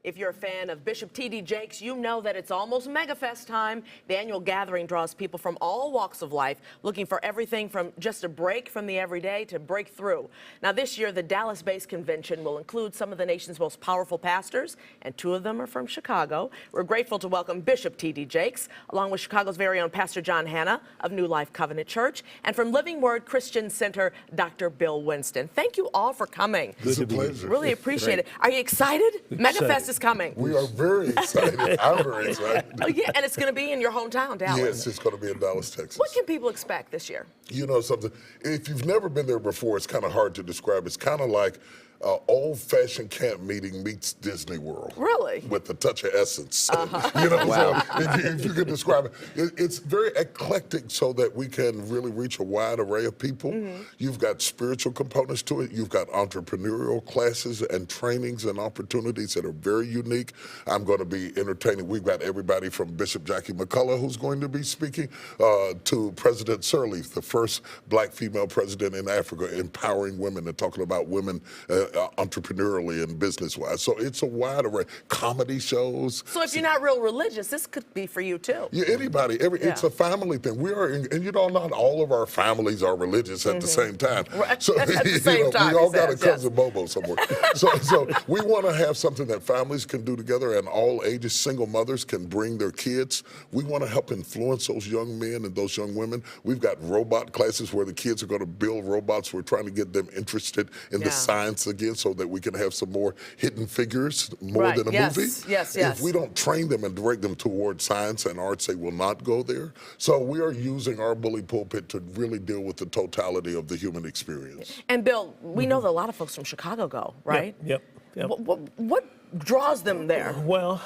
If you're a fan of Bishop T.D. Jakes, you know that it's almost MegaFest time. The annual gathering draws people from all walks of life, looking for everything from just a break from the everyday to breakthrough. Now this year, the Dallas-based convention will include some of the nation's most powerful pastors, and two of them are from Chicago. We're grateful to welcome Bishop T.D. Jakes, along with Chicago's very own Pastor John Hannah of New Life Covenant Church, and from Living Word Christian Center, Dr. Bill Winston. Thank you all for coming. It's a pleasure. Really appreciate it. Are you excited? MegaFest is coming. We are very excited. I'm very excited. Oh, yeah, and it's going to be in your hometown, Dallas. Yes, it's going to be in Dallas, Texas. What can people expect this year? You know something, if you've never been there before, it's kind of hard to describe. It's kind of like old-fashioned camp meeting meets Disney World. Really? With a touch of essence. You know, wow. So if you could describe it. It's very eclectic so that we can really reach a wide array of people. You've got spiritual components to it. You've got entrepreneurial classes and trainings and opportunities that are very unique. I'm going to be entertaining. We've got everybody from Bishop Jackie McCullough, who's going to be speaking, to President Sirleaf, the first black female president in Africa, empowering women and talking about women entrepreneurially and business-wise. So it's a wide array. Comedy shows. So if you're not real religious, this could be for you too. Yeah, anybody. It's a family thing. We are, and you know, not all of our families are religious at the same time. Right. So at the same time, we all got a cousin Bobo somewhere. so we want to have something that families can do together, and all ages. Single mothers can bring their kids. We want to help influence those young men and those young women. We've got robot classes where the kids are going to build robots. We're trying to get them interested in the science again, so that we can have some more hidden figures, more than a movie. Yes. If we don't train them and direct them toward science and arts, they will not go there. So we are using our bully pulpit to really deal with the totality of the human experience. And Bill, we know that a lot of folks from Chicago go, right? Yep. What draws them there? Well,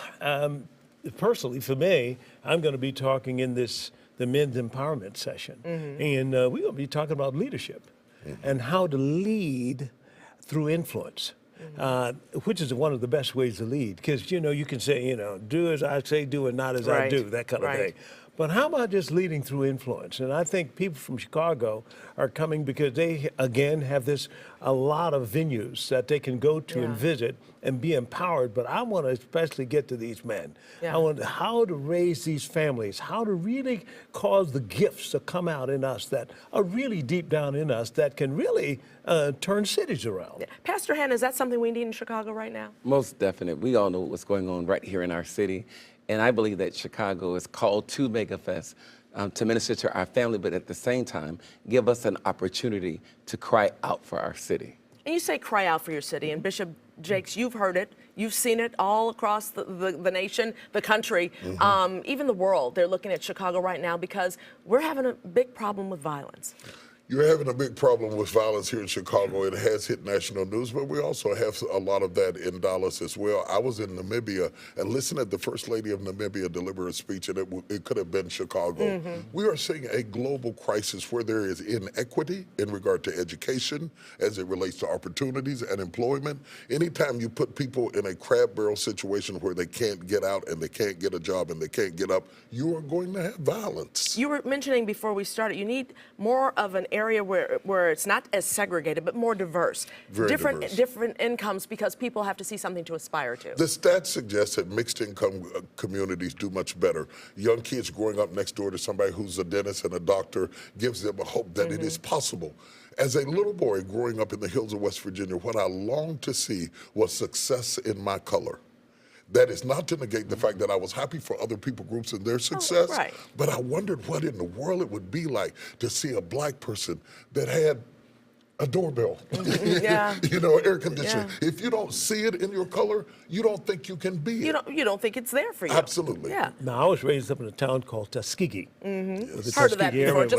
personally, for me, I'm going to be talking in the men's empowerment session. And we're going to be talking about leadership and how to lead through influence, which is one of the best ways to lead. Because, you know, you can say, you know, do as I say, do and not as I do, that kind of thing. But how about just leading through influence? And I think people from Chicago are coming because they, again, have a lot of venues that they can go to and visit and be empowered. But I want to especially get to these men. I want how to raise these families, how to really cause the gifts to come out in us that are really deep down in us that can really turn cities around. Pastor Hannah, is that something we need in Chicago right now? Most definite. We all know what's going on right here in our city. And I believe that Chicago is called to MegaFest to minister to our family, but at the same time, give us an opportunity to cry out for our city. And you say cry out for your city, and Bishop Jakes, you've heard it. You've seen it all across the nation, the country, even the world. They're looking at Chicago right now because we're having a big problem with violence. You're having a big problem with violence here in Chicago. It has hit national news, but we also have a lot of that in Dallas as well. I was in Namibia and listened to the First Lady of Namibia deliver a speech, and it could have been Chicago. We are seeing a global crisis where there is inequity in regard to education as it relates to opportunities and employment. Anytime you put people in a crab barrel situation where they can't get out and they can't get a job and they can't get up, you are going to have violence. You were mentioning before we started, you need more of an area where it's not as segregated, but more diverse. Very diverse. Different incomes, because people have to see something to aspire to. The stats suggest that mixed income communities do much better. Young kids growing up next door to somebody who's a dentist and a doctor gives them a hope that it is possible. As a little boy growing up in the hills of West Virginia, what I longed to see was success in my color. That is not to negate the fact that I was happy for other people groups and their success, but I wondered what in the world it would be like to see a black person that had a doorbell, you know, air conditioning. If you don't see it in your color, you don't think you can be it. You don't think it's there for you. Absolutely. Now, I was raised up in a town called Tuskegee. Heard of that before, heard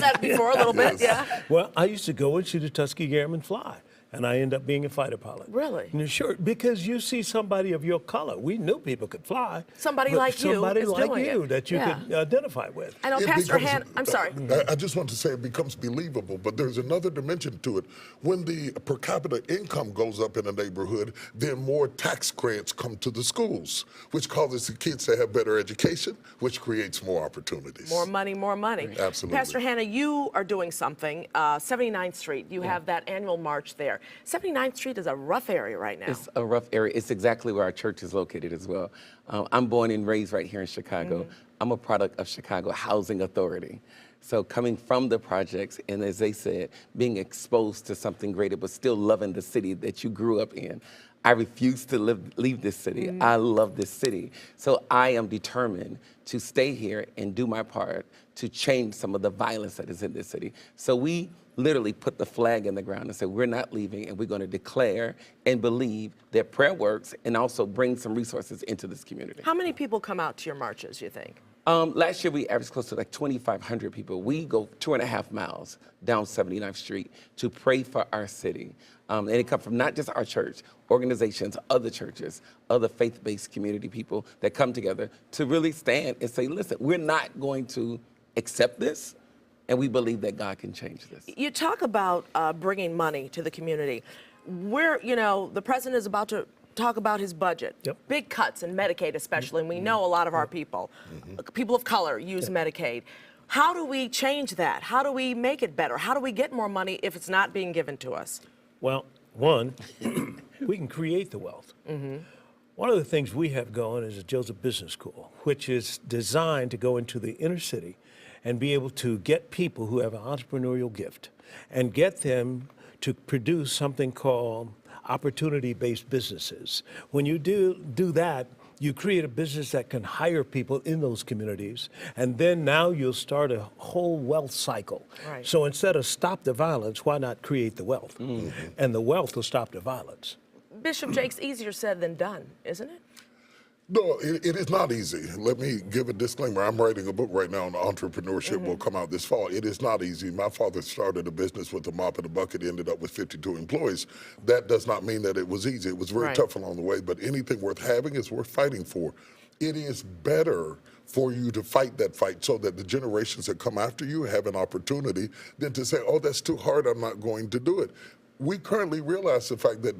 that before a little bit, Well, I used to go and see the Tuskegee Airmen fly. And I ended up being a fighter pilot. Really? Sure, because you see somebody of your color. We knew people could fly. Somebody like you Somebody is like doing you it. that you could identify with. I know, Pastor Hannah, I'm sorry. I just want to say it becomes believable, but there's another dimension to it. When the per capita income goes up in a neighborhood, then more tax grants come to the schools, which causes the kids to have better education, which creates more opportunities. More money, more money. Absolutely. Pastor Hannah, you are doing something, 79th Street. You have that annual march there. there. 79th Street is a rough area right now. It's a rough area. It's exactly where our church is located as well. I'm born and raised right here in Chicago. I'm a product of Chicago Housing Authority. So coming from the projects, and as they said, being exposed to something greater, but still loving the city that you grew up in. I refuse to leave this city. I love this city. So I am determined to stay here and do my part to change some of the violence that is in this city. So we literally put the flag in the ground and said, we're not leaving, and we're going to declare and believe that prayer works and also bring some resources into this community. How many people come out to your marches, you think? Last year, we averaged close to like 2,500 people. We go 2.5 miles down 79th Street to pray for our city. And it comes from not just our church, organizations, other churches, other faith-based community people that come together to really stand and say, listen, we're not going to accept this, and we believe that God can change this. You talk about bringing money to the community. The president is about to talk about his budget. Big cuts in Medicaid especially, and we know a lot of our people of color use Medicaid. How do we change that? How do we make it better? How do we get more money if it's not being given to us? Well, one, we can create the wealth. One of the things we have going is a Joseph Business School, which is designed to go into the inner city and be able to get people who have an entrepreneurial gift and get them to produce something called opportunity-based businesses. When you do that, you create a business that can hire people in those communities, and then now you'll start a whole wealth cycle. Right. So instead of stop the violence, why not create the wealth? And the wealth will stop the violence. Bishop Jakes, easier said than done, isn't it? No, it is not easy. Let me give a disclaimer. I'm writing a book right now on entrepreneurship. Will come out this fall. It is not easy. My father started a business with a mop and a bucket, ended up with 52 employees. That does not mean that it was easy. It was very tough along the way, but anything worth having is worth fighting for. It is better for you to fight that fight so that the generations that come after you have an opportunity than to say, oh, that's too hard, I'm not going to do it. We currently realize the fact that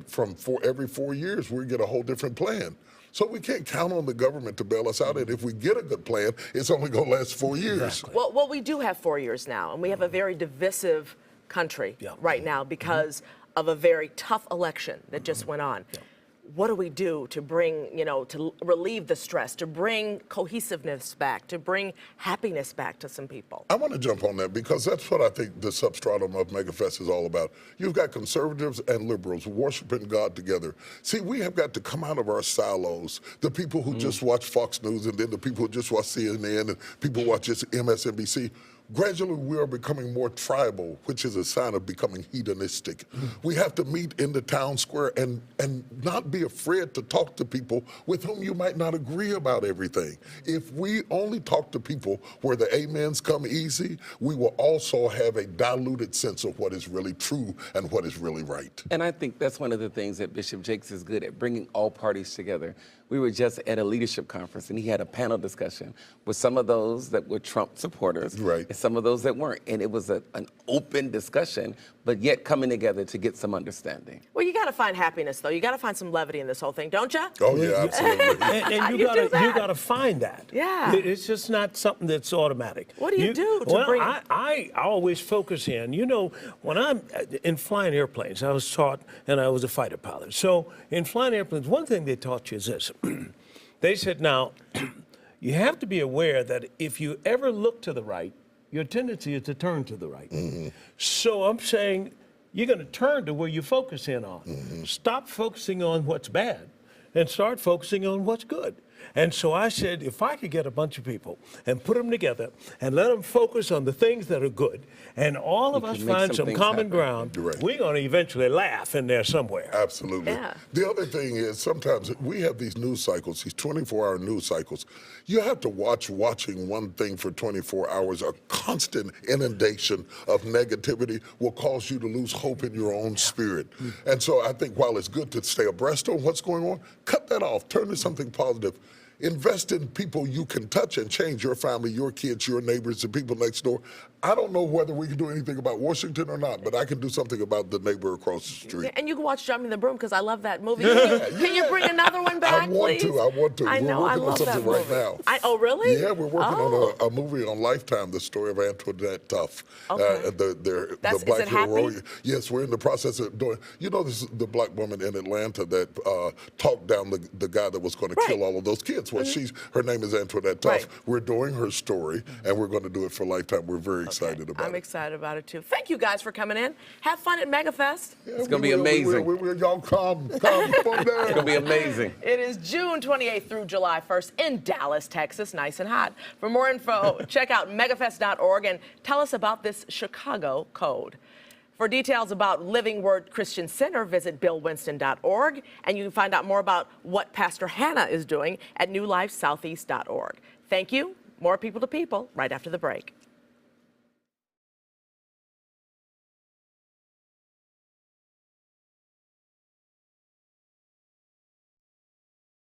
every 4 years, we get a whole different plan. So we can't count on the government to bail us out, and if we get a good plan, it's only going to last 4 years. Exactly. Well, we do have 4 years now, and we have a very divisive country right now because of a very tough election that just went on. What do we do to bring, to relieve the stress, to bring cohesiveness back, to bring happiness back to some people? I want to jump on that because that's what I think the substratum of MegaFest is all about. You've got conservatives and liberals worshiping God together. See, we have got to come out of our silos. The people who just watch Fox News, and then the people who just watch CNN, and people who watch just MSNBC. Gradually, we are becoming more tribal, which is a sign of becoming hedonistic. We have to meet in the town square and not be afraid to talk to people with whom you might not agree about everything. If we only talk to people where the amens come easy, we will also have a diluted sense of what is really true and what is really right. And I think that's one of the things that Bishop Jakes is good at, bringing all parties together. We were just at a leadership conference, and he had a panel discussion with some of those that were Trump supporters and some of those that weren't. And it was an open discussion, but yet coming together to get some understanding. Well, you got to find happiness, though. You got to find some levity in this whole thing, don't you? Oh, yeah, absolutely. and you got to find that. Yeah. It's just not something that's automatic. What do you do to bring... I always focus in. When I'm in flying airplanes, I was taught, and I was a fighter pilot. So in flying airplanes, one thing they taught you is this. They said, now, you have to be aware that if you ever look to the right, your tendency is to turn to the right. So I'm saying you're going to turn to where you focus in on. Stop focusing on what's bad and start focusing on what's good. And so I said, if I could get a bunch of people and put them together and let them focus on the things that are good, and all of us find some common ground, we're going to eventually laugh in there somewhere. Absolutely. Yeah. The other thing is sometimes we have these news cycles, these 24-hour news cycles. You have to watching one thing for 24 hours. A constant inundation of negativity will cause you to lose hope in your own spirit. And so I think while it's good to stay abreast on what's going on, cut that off, turn to something positive. Invest in people you can touch and change your family, your kids, your neighbors, the people next door. I don't know whether we can do anything about Washington or not, but I can do something about the neighbor across the street. And you can watch Jumping the Broom because I love that movie. Can you bring another one back? please? I want to. I know, We're I working on love that something right movie. now. Oh, really? Yeah, we're working on a movie on Lifetime, the story of Antoinette Tuff. Okay. The Is black it hero. happy? Yes, we're in the process of doing. You know, this is the black woman in Atlanta that talked down the guy that was going to kill all of those kids. Well, her name is Antoinette Tuff. Right. We're doing her story, and we're going to do it for Lifetime. We're very excited about it. I'm excited about it too. Thank you guys for coming in. Have fun at MegaFest. Yeah, It's going to be amazing. We will. Y'all come on down. It's going to be amazing. It is June 28th through July 1st in Dallas, Texas, nice and hot. For more info, check out megafest.org and tell us about this Chicago code. For details about Living Word Christian Center, visit billwinston.org, and you can find out more about what Pastor Hannah is doing at newlifesoutheast.org. Thank you. More People to People right after the break.